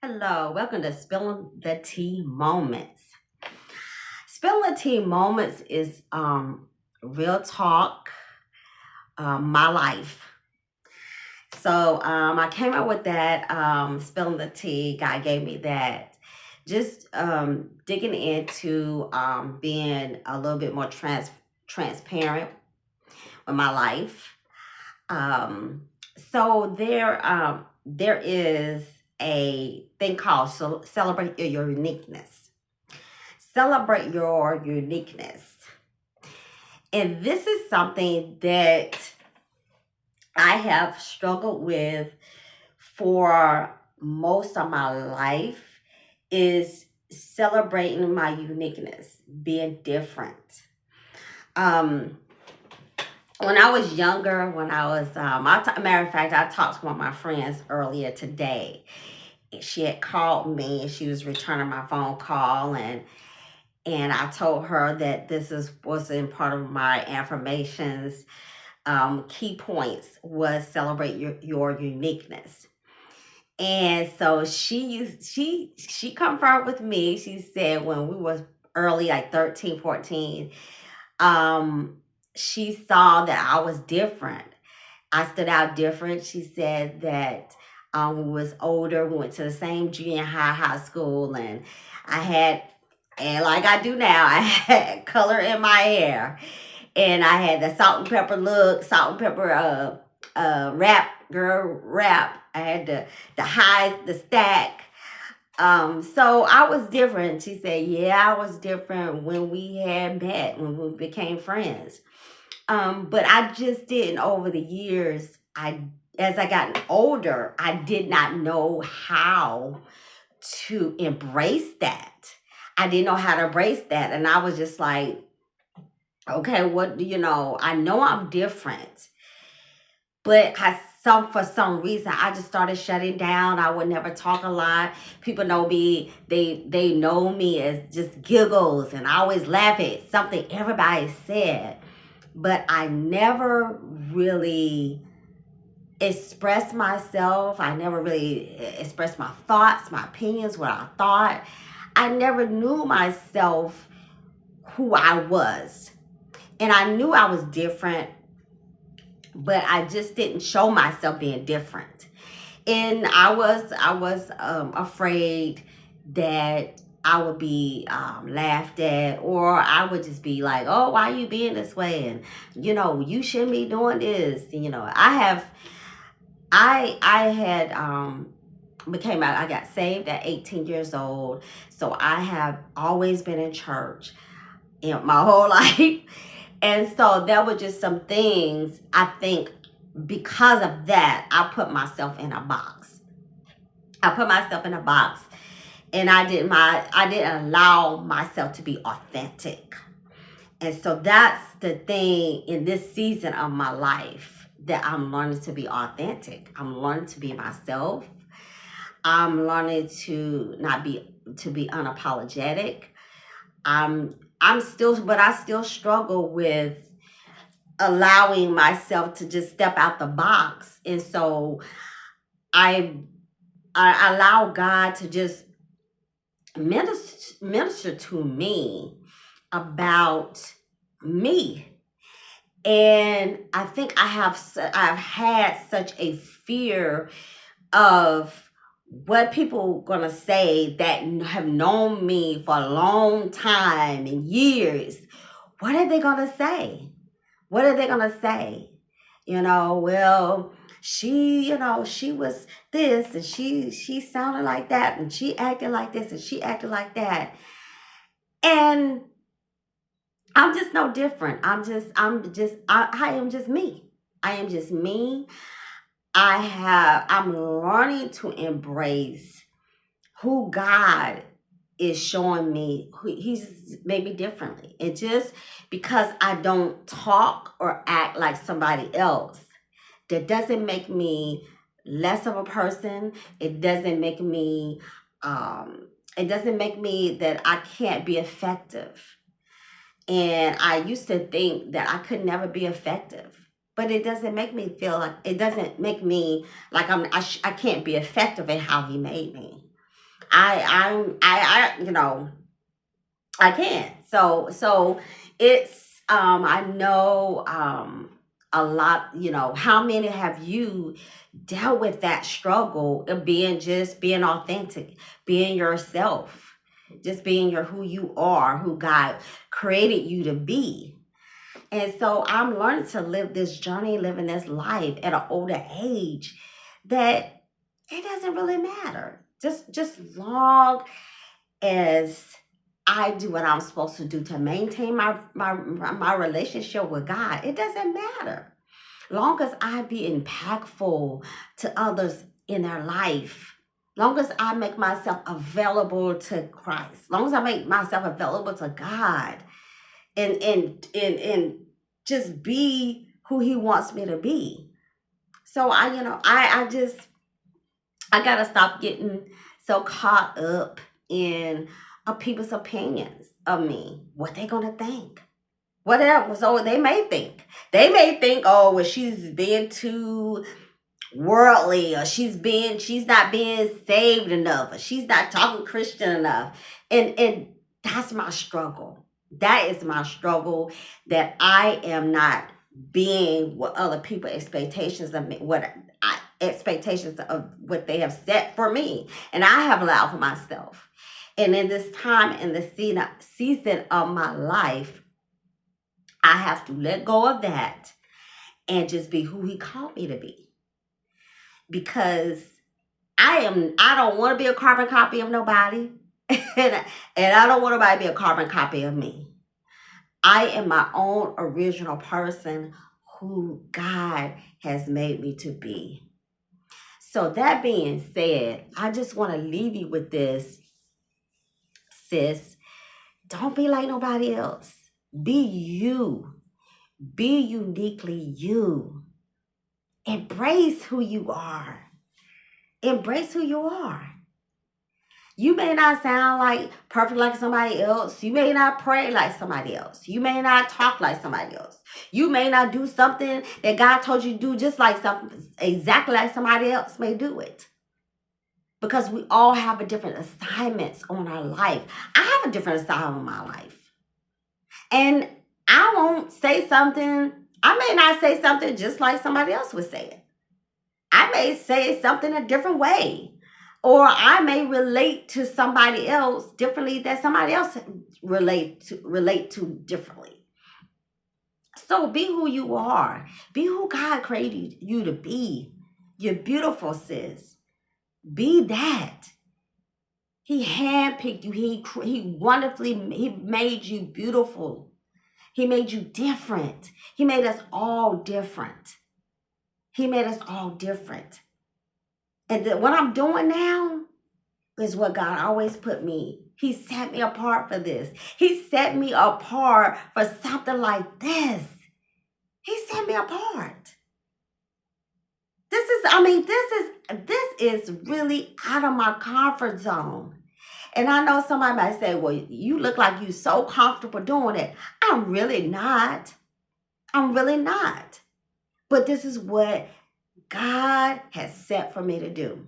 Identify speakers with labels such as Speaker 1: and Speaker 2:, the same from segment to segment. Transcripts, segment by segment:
Speaker 1: Hello, welcome to Spilling the Tea Moments. Spilling the Tea Moments is real talk, my life. So I came up with that spilling the tea. God gave me that. Just digging into being a little bit more transparent with my life. Um, so there is a thing called celebrate your uniqueness. Celebrate your uniqueness. And this is something that I have struggled with for most of my life is celebrating my uniqueness, being different. Um, when I was younger, when I was, matter of fact, I talked to one of my friends earlier today. She had called me and she was returning my phone call, and I told her that wasn't part of my affirmations. Key points was celebrate your uniqueness. And so she confirmed with me. She said when we was early, like 13, 14, um, she saw that I was different. I stood out different. She said that we was older. We went to the same junior high school, and I had, and like I do now, I had color in my hair, and I had the salt and pepper look, salt and pepper rap girl rap. I had the highs, the stack. So I was different. She said, yeah, I was different when we had met, when we became friends. But I just didn't over the years. As I got older, I did not know how to embrace that. I didn't know how to embrace that. And I was just like, okay, I know I'm different, but for some reason I just started shutting down. I would never talk a lot. People know me, they know me as just giggles, and I always laugh at something everybody said. But I never really expressed myself. I never really expressed my thoughts, my opinions, what I thought. I never knew myself, who I was. And I knew I was different, but I just didn't show myself being different. And I was afraid that I would be laughed at, or I would just be like, "Oh, why are you being this way?" And you shouldn't be doing this. I had I got saved at 18 years old, so I have always been in church my whole life. And so there were just some things, I think, because of that, I put myself in a box. I put myself in a box, and I didn't allow myself to be authentic. And so that's the thing in this season of my life, that I'm learning to be authentic. I'm learning to be myself. I'm learning to be unapologetic. But I still struggle with allowing myself to just step out the box. And so I I allow God to just minister to me about me. And I think I've had such a fear of what people gonna say that have known me for a long time and years. What are they gonna say? What are they gonna say? Well, she was this, and she sounded like that, and she acted like this, and she acted like that. And I'm just no different. I am just me. I am just me. I'm learning to embrace who God is showing me, who He's made me differently. And just because I don't talk or act like somebody else, that doesn't make me less of a person. It doesn't make me that I can't be effective. And I used to think that I could never be effective. But it doesn't make me like I can't be effective at how He made me. you know, I can't. So it's I know a lot, you know, how many have you dealt with that struggle of being authentic, being yourself, just being your who you are, who God created you to be. And so I'm learning to live this journey, living this life at an older age that it doesn't really matter. Just long as I do what I'm supposed to do to maintain my relationship with God, it doesn't matter. Long as I be impactful to others in their life, long as I make myself available to Christ, long as I make myself available to God, and just be who He wants me to be. So I just I gotta stop getting so caught up in people's opinions of me. What they gonna think? Whatever. So they may think. They may think, oh, well, she's being too worldly, or she's not being saved enough, or she's not talking Christian enough. And that's my struggle. That is my struggle, that I am not being what other people expectations of me, expectations of what they have set for me, and I have allowed for myself. And in this time, in the season of my life, I have to let go of that and just be who He called me to be. Because I don't want to be a carbon copy of nobody. And I don't want nobody to be a carbon copy of me. I am my own original person who God has made me to be. So that being said, I just want to leave you with this, sis. Don't be like nobody else. Be you. Be uniquely you. Embrace who you are. Embrace who you are. You may not sound like perfect like somebody else. You may not pray like somebody else. You may not talk like somebody else. You may not do something that God told you to do just like something exactly like somebody else may do it. Because we all have a different assignments on our life. I have a different assignment on my life. And I won't say something, I may not say something just like somebody else would say it. I may say something a different way. Or I may relate to somebody else differently that somebody else relate to differently. So be who you are. Be who God created you to be. You're beautiful, sis. Be that. He handpicked you. He made you beautiful. He made you different. He made us all different. He made us all different. And what I'm doing now is what God always put me. He set me apart for this. He set me apart for something like this. He set me apart. This is really out of my comfort zone. And I know somebody might say, well, you look like you're so comfortable doing it. I'm really not. I'm really not. But this is what God has set for me to do.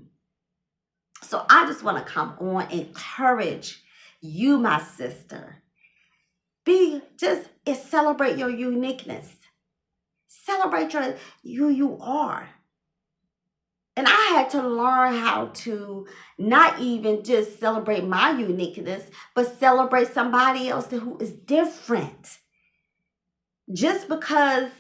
Speaker 1: So I just want to come on and encourage you, my sister. Celebrate your uniqueness. Celebrate who you are. And I had to learn how to not even just celebrate my uniqueness, but celebrate somebody else who is different. Just because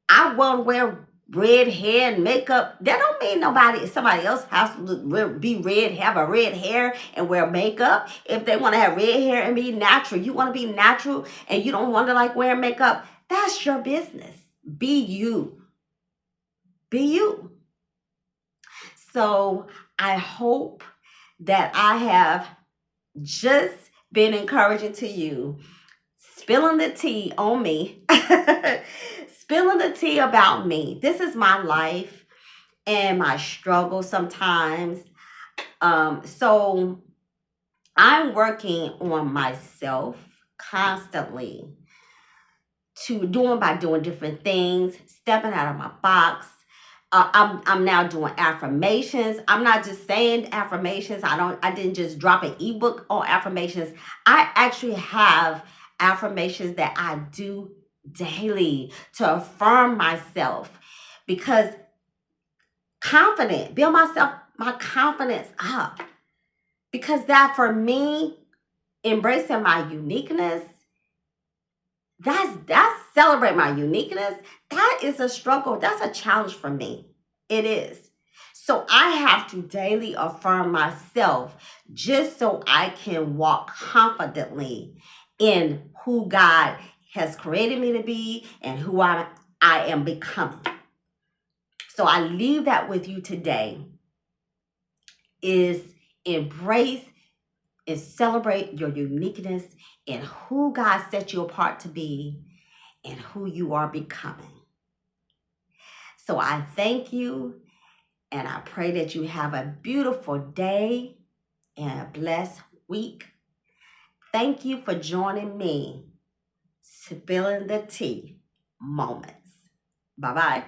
Speaker 1: I won't wear red hair and makeup, that don't mean somebody else has to have a red hair and wear makeup. If they want to have red hair and be natural, you want to be natural and you don't want to like wear makeup, that's your business. Be you. Be you. So I hope that I have just been encouraging to you, spilling the tea on me, spilling the tea about me. This is my life and my struggle sometimes. So I'm working on myself constantly by doing different things, stepping out of my box, I'm now doing affirmations. I'm not just saying affirmations. I didn't just drop an ebook on affirmations. I actually have affirmations that I do daily to affirm myself, because build my confidence up. Because that, for me, embracing my uniqueness, that's celebrate my uniqueness. That is a struggle. That's a challenge for me. It is. So I have to daily affirm myself just so I can walk confidently in who God has created me to be and who I am becoming. So I leave that with you today, is embrace and celebrate your uniqueness and who God set you apart to be and who you are becoming. So I thank you, and I pray that you have a beautiful day and a blessed week. Thank you for joining me, Spilling the Tea Moments. Bye-bye.